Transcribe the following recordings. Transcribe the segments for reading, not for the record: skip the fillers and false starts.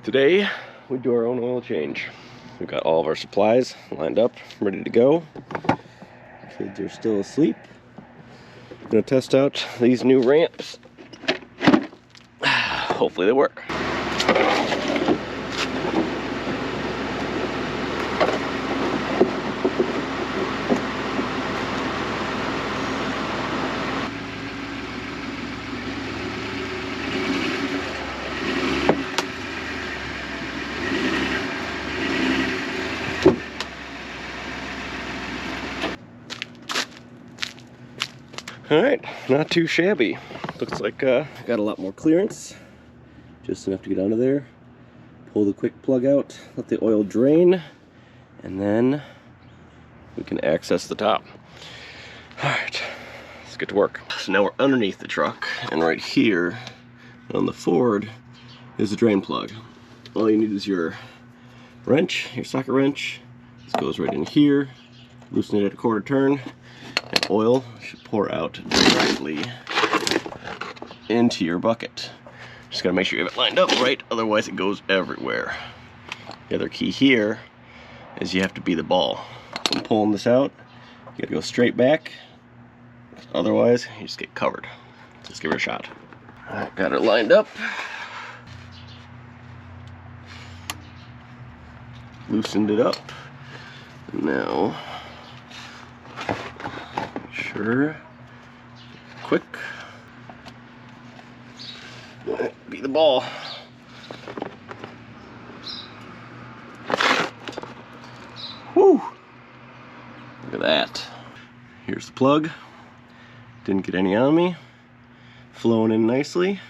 Today we do our own oil change. We've got all of our supplies lined up, ready to go. Kids are still asleep. Gonna test out these new ramps. Hopefully they work. Alright, not too shabby. Looks like got a lot more clearance. Just enough to get under there. Pull the quick plug out, let the oil drain, and then we can access the top. Alright, let's get to work. So now we're underneath the truck, and right here on the Ford is the drain plug. All you need is your wrench, your socket wrench. This goes right in here. Loosen it at a quarter turn. And oil should pour out directly into your bucket. Just gotta make sure you have it lined up right, otherwise it goes everywhere. The other key here is you have to be the ball. So I'm pulling this out, you gotta go straight back, otherwise you just get covered. Let's give it a shot. Alright, got it lined up. Loosened it up. And now, quick, be the ball. Woo! Look at that. Here's the plug. Didn't get any on me. Flowing in nicely.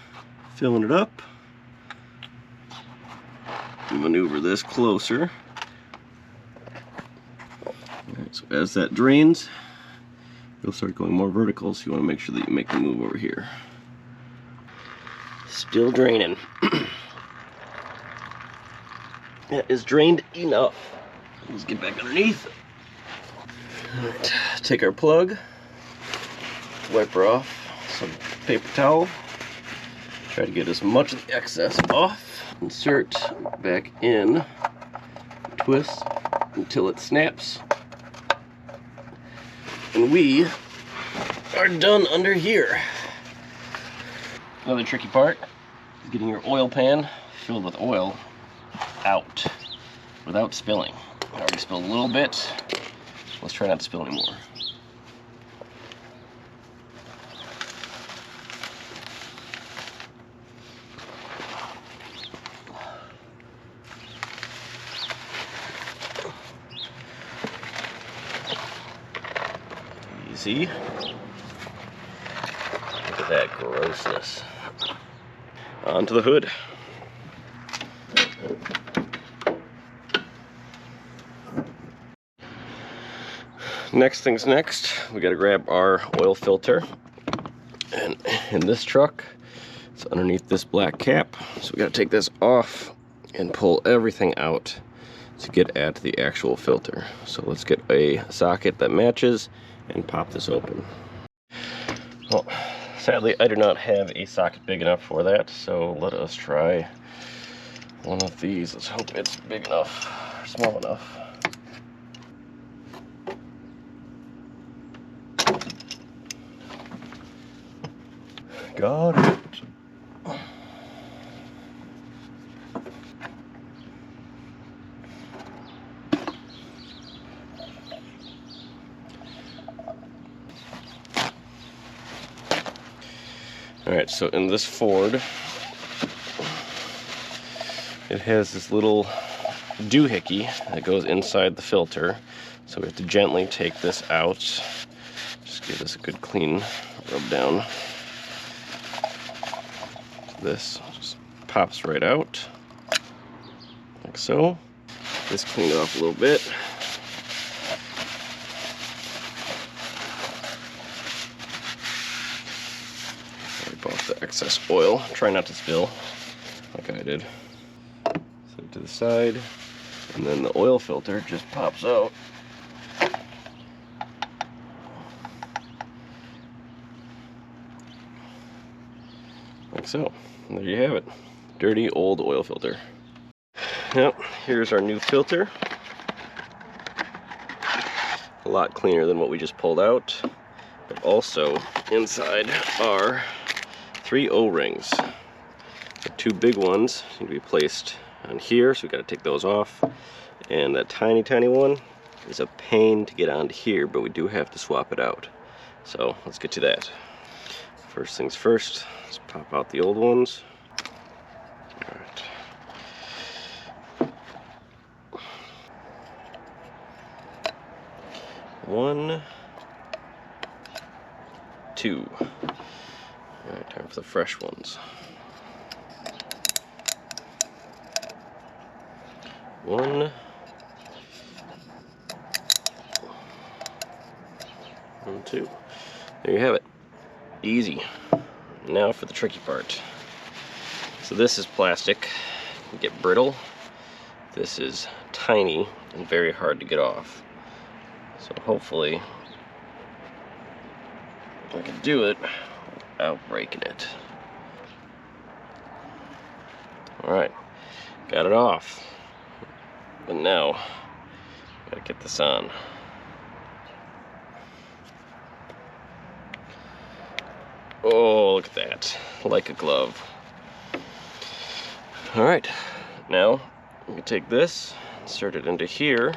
Filling it up. Maneuver this closer. Alright, so as that drains, you'll start going more vertical, so you want to make sure that you make the move over here. Still draining. That is drained enough. Let's get back underneath. Alright, take our plug, wipe her off, some paper towel, try to get as much of the excess off, insert back in, twist until it snaps. And we are done under here. Another tricky part is getting your oil pan filled with oil out without spilling. I already spilled a little bit. Let's try not to spill anymore. See? Look at that grossness. Onto the hood. Next thing's next, we gotta grab our oil filter. And in this truck, it's underneath this black cap. So we gotta take this off and pull everything out to get at the actual filter. So let's get a socket that matches and pop this open. Well, sadly I do not have a socket big enough for that, so let us try one of these. Let's hope it's big enough, or small enough. Got it. Alright, so in this Ford, it has this little doohickey that goes inside the filter. So we have to gently take this out. Just give this a good clean rub down. This just pops right out, like so. Just clean it off a little bit. Wipe off the excess oil. Try not to spill, like I did. Set it to the side, and then the oil filter just pops out. Like so. And there you have it. Dirty old oil filter. Yep, here's our new filter. A lot cleaner than what we just pulled out. But also inside are 3 O-rings. The 2 big ones need to be placed on here, so we got to take those off. And that tiny one is a pain to get onto here, but we do have to swap it out. So let's get to that. First things first, let's pop out the old ones. All right. 1, 2. All right, time for the fresh ones. 1, 2. There you have it. Easy. Now for the tricky part. So this is plastic. It can get brittle. This is tiny and very hard to get off. So hopefully I can do it without breaking it. Alright, got it off. But now, gotta get this on. Oh, look at that. Like a glove. Alright, now we can take this, insert it into here.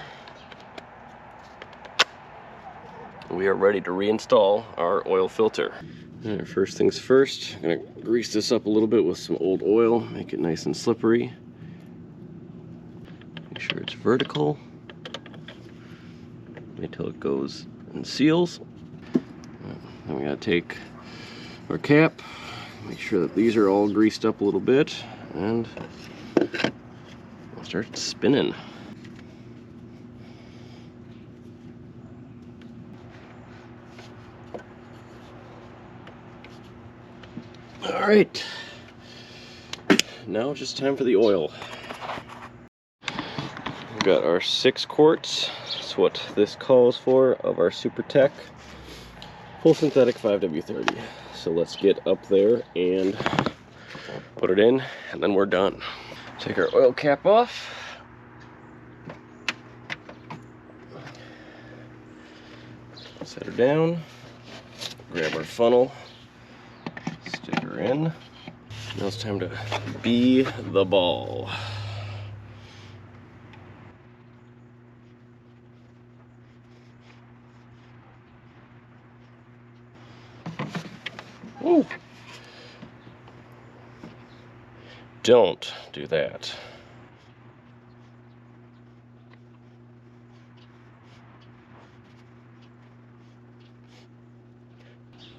We are ready to reinstall our oil filter. Right, first things first, I'm gonna grease this up a little bit with some old oil, make it nice and slippery. Make sure it's vertical until it goes and seals. Then we gotta take our cap, make sure that these are all greased up a little bit, and we'll start spinning. All right, now it's just time for the oil. We've got our 6 quarts, that's what this calls for, of our Super Tech full synthetic 5W30. So let's get up there and put it in, and then we're done. Take our oil cap off. Set her down, grab our funnel, stick her in. Now it's time to be the ball. Ooh. Don't do that.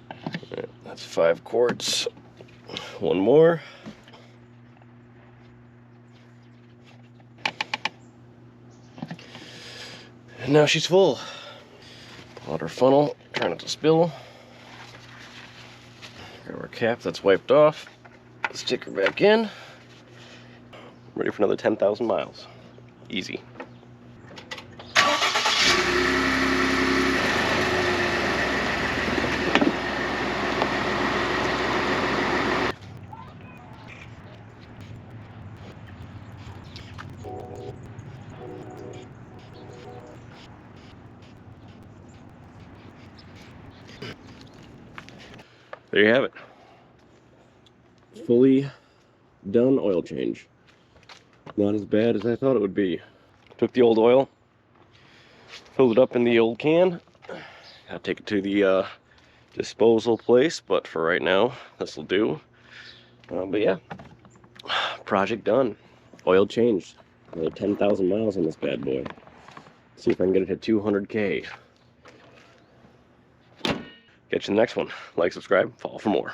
All right, that's 5 quarts. 1 more. And now she's full. Pull out our funnel, try not to spill. Grab our cap that's wiped off. Stick her back in. Ready for another 10,000 miles. Easy. There you have it. Fully done oil change. Not as bad as I thought it would be. Took the old oil, filled it up in the old can. Gotta take it to the disposal place, but for right now, this will do. But yeah, project done. Oil changed. Another 10,000 miles on this bad boy. See if I can get it to 200K. Catch you in the next one. Like, subscribe, follow for more.